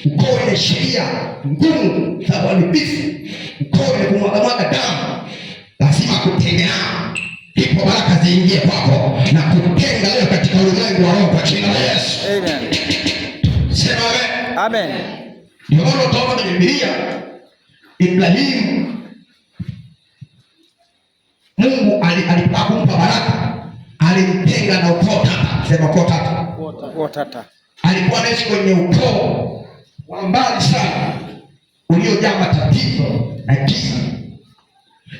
ukoo wenye sheria ngumu za uharibifu, ukoo wenye kumwagamwaga damu, lazima kutenge nao, ndipo baraka ziingie kwako na kutenga leo katika ulimwengu wa roho kwa jina la Yesu. Amen. Sema amen. Amen. Ndio maana utaona kwenye Biblia Ibrahimu, Mungu alipotaka kumpa baraka alimtenga na ukoo tata. Sema ukoo tata. Ukoo tata. Alikuwa anaishi kwenye ukoo wa mbali sana uliojaa matatizo na giza.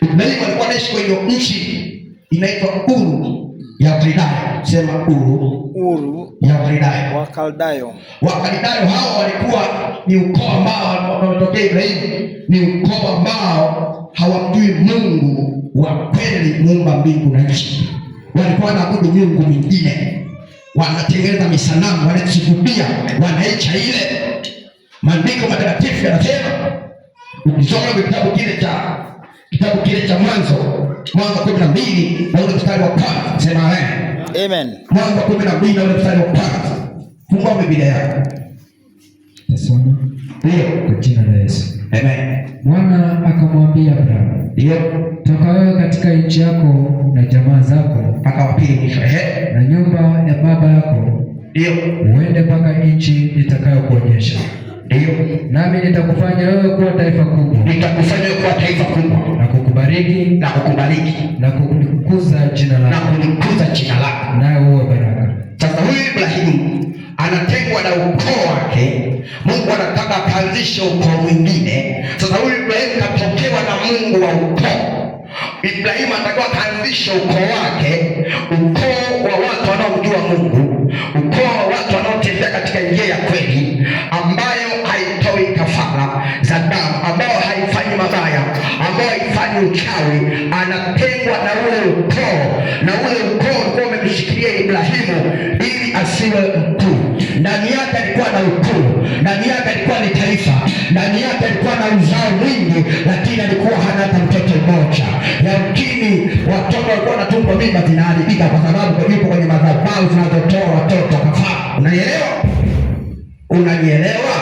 Ibrahimu alikuwa anaishi kwenye nchi inaitwa Uru ya Wakaldayo. Sema Uru ya Wakaldayo. Wakaldayo hao walikuwa ni ukoo ambao wanatokea Ibrahimu, ni ukoo ambao hawamjui Mungu wa kweli, muumba mbingu na nchi. Walikuwa wanaabudu miungu mingine, wanatengeneza misanamu, wanajisujudia, wanaicha ile. Maandiko matakatifu yanasema, ukisoma kitabu kile cha Mwanzo 12 na ule mstari wa 1, sema amen. Amen. Mwanzo 12 na ule mstari wa 1. Fungua Biblia yako. Nasoma. Ndio, kwa jina la Yesu. Amen. Bwana akamwambia Abrahamu, ndio, toka wewe katika nchi yako na jamaa zako, mpaka wa pili mwisho, na nyumba ya baba yako, ndio, uende mpaka nchi nitakayokuonyesha. Ndio, nami nitakufanya wewe kuwa taifa kubwa. Nitakufanya wewe kuwa taifa kubwa, na kukubariki, na kukubariki, na kulikuza jina lako, na kulikuza jina lako, nawe uwe baraka. Sasa huyu Ibrahimu anatengwa na ukoo wake. Mungu anataka akaanzishe ukoo mwingine. Sasa huyu Ibrahimu katokewa na Mungu wa ukoo. Ibrahimu anatakiwa kaanzishe ukoo wake, ukoo wa watu wanaomjua Mungu, ukoo wa watu wanaotembea katika njia ya kweli, ambayo haitoi kafara za damu, ambayo haifanyi mabaya, ambayo haifanyi uchawi. Anatengwa na ule ukoo, na ule ukoo ulikuwa umemshikilia Ibrahimu ili asiwe mkuu. Ndani yake alikuwa na ukuu, ndani yake alikuwa ni taifa, ndani yake alikuwa na uzao mwingi, lakini alikuwa hana hata mtoto mmoja. Yamkini watoto walikuwa wanatumbwa mimba zinaharibika kwa sababu yupo kwenye madhabahu zinazotoa watoto kafara. Unanielewa? Unanielewa?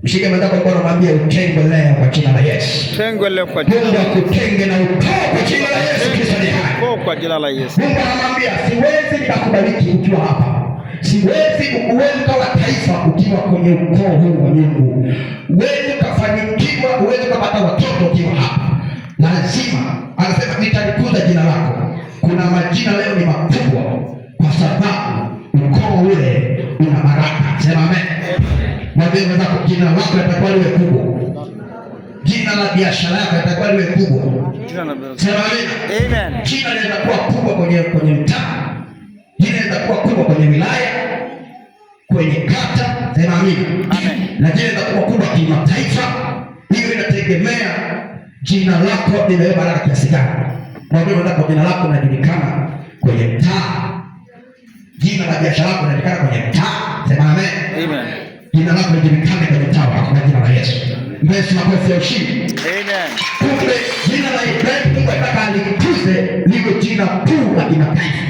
Mshike mwenzako mkono, mwambie utengwe leo kwa jina la Yesu. Tengwe leo kwa jina la Yesu. Mungu akutenge na ukoo kwa jina la Yesu Kristo ni hai. Ukoo kwa jina la Yesu. Mungu anamwambia siwezi nikakubariki ukiwa hapa. Siwezi uwezi kuwa taifa ukiwa kwenye ukoo huu wa Mungu. Uwezi ukafanikiwa, uwezi kupata watoto ukiwa hapa. Lazima anasema nitalikuza jina lako. Kuna majina leo ni makubwa kwa sababu ukoo ule una baraka. Sema amen. Mwambie mwenzako jina lako litakuwa liwe kubwa. Jina la biashara yako litakuwa liwe kubwa. Sema amen. Jina litakuwa kubwa kwenye mtaa. Jina litakuwa kubwa kwenye wilaya, kwenye kata. Sema amen. Na jina litakuwa kubwa kimataifa. Hiyo inategemea jina lako limebeba baraka kiasi gani. Mwambie mwenzako jina lako linajulikana kwenye mtaa. Jina la biashara lako linajulikana kwenye mtaa. Sema amen. Jina lako lijulikane kwenye mtaa wako kwa jina la Yesu. Yesu makofi ya ushindi. Kumbe jina la Ibrahimu Mungu anataka alikuze liwe jina kuu la kimataifa.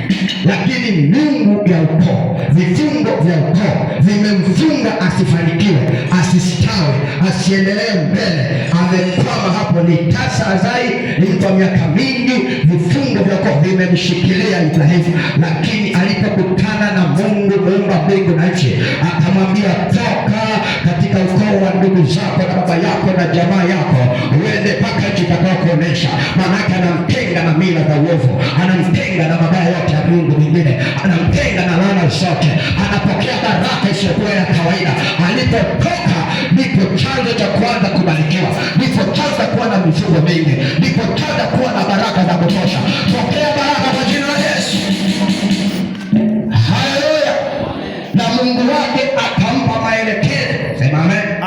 Lakini miungu ya ukoo, vifungo vya ukoo vimemfunga asifanikiwe, asistawi, asiendelee mbele. Amekwama hapo, ni tasa azai, ni kwa miaka mingi. Vifungo vya ukoo vimemshikilia Ibrahimu, lakini alipokutana na Mungu muumba mbingu na nchi, akamwambia toka katika ukoo wa ndugu zako na baba yako na jamaa yako, uende mpaka nchi nitakayokuonesha. Maana anamtenga na mila za uovu, anamtenga na mabaya yote ya miungu mingine, anamtenga na laana zote, anapokea baraka isiyokuwa ya kawaida. Alipotoka ndipo chanzo cha kwanza kubarikiwa, ndipo chanzo kuwa na mifugo mingi, ndipo chanzo kuwa na baraka za kutosha. Pokea baraka kwa jina la Yesu. Haleluya. Na Mungu wake akampa maelekezo. Sema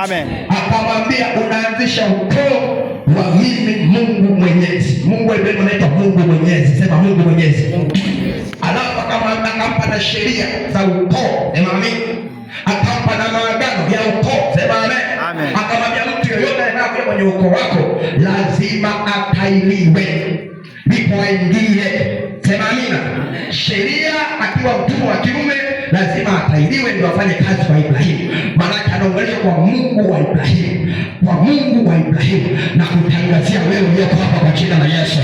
amen. Akamwambia unaanzisha ukoo wa mimi Mungu Mwenyezi. Mungu Ibrahimu anaitwa Mungu Mwenyezi. Sema Mungu Mwenyezi. Alafu akampa na sheria za ukoo. Sema amen. Akampa na maagano ya ukoo. Sema amen. Akamwambia mtu yoyote anakuja kwenye ukoo wako lazima akailiwe, ndipo aingie. Sema amina. Sheria akiwa mtumwa wa kiume lazima atahiriwe ndio afanye kazi kwa Ibrahimu. Maana anaunganishwa kwa Mungu wa Ibrahimu, kwa Mungu wa Ibrahimu, na kutangazia wewe ulioko hapa kwa jina la Yesu.